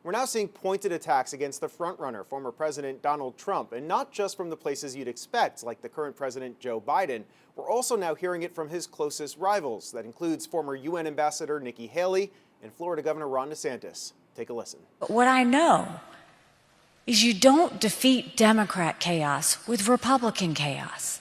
We're now seeing pointed attacks against the frontrunner, former President Donald Trump, and not just from the places you'd expect, like the current President Joe Biden. We're also now hearing it from his closest rivals. That includes former UN Ambassador Nikki Haley and Florida Governor Ron DeSantis. Take a listen. But what I know is you don't defeat Democrat chaos with Republican chaos.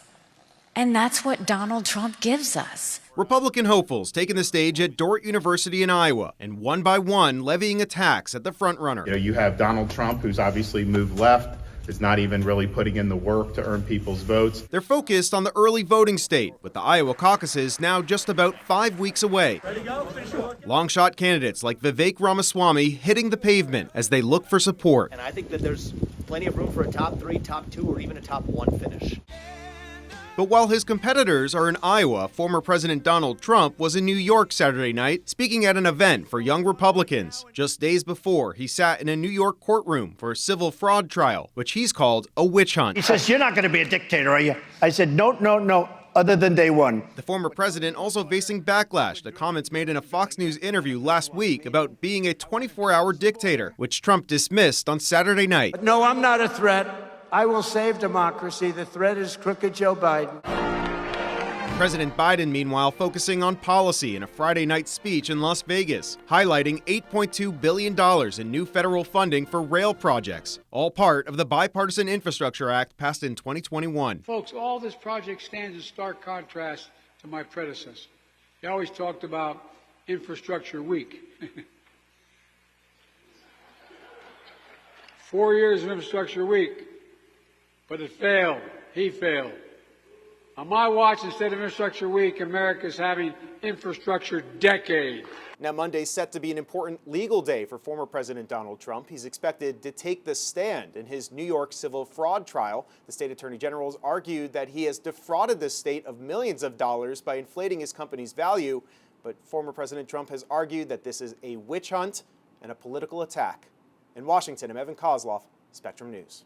And that's what Donald Trump gives us. Republican hopefuls taking the stage at Dordt University in Iowa and one by one levying attacks at the frontrunner. You have Donald Trump, who's obviously moved left, is not even really putting in the work to earn people's votes. They're focused on the early voting state, with the Iowa caucuses now just about 5 weeks away. Ready to go? Finish your work. Long-shot candidates like Vivek Ramaswamy hitting the pavement as they look for support. And I think that there's plenty of room for a top 3, top 2, or even a top 1 finish. But while his competitors are in Iowa, former President Donald Trump was in New York Saturday night speaking at an event for young Republicans. Just days before, he sat in a New York courtroom for a civil fraud trial, which he's called a witch hunt. He says, "You're not going to be a dictator, are you?" I said, no, other than day one. The former president also facing backlash to comments made in a Fox News interview last week about being a 24-hour dictator, which Trump dismissed on Saturday night. No, I'm not a threat. I will save democracy. The threat is crooked Joe Biden. President Biden, meanwhile, focusing on policy in a Friday night speech in Las Vegas, highlighting $8.2 billion in new federal funding for rail projects, all part of the Bipartisan Infrastructure Act passed in 2021. Folks, all this project stands in stark contrast to my predecessor. He always talked about infrastructure week. 4 years of infrastructure week. But it failed. He failed. On my watch, instead of Infrastructure Week, America's having Infrastructure Decade. Now, Monday's set to be an important legal day for former President Donald Trump. He's expected to take the stand in his New York civil fraud trial. The state attorney general has argued that he has defrauded the state of millions of dollars by inflating his company's value. But former President Trump has argued that this is a witch hunt and a political attack. In Washington, I'm Koslof, Spectrum News.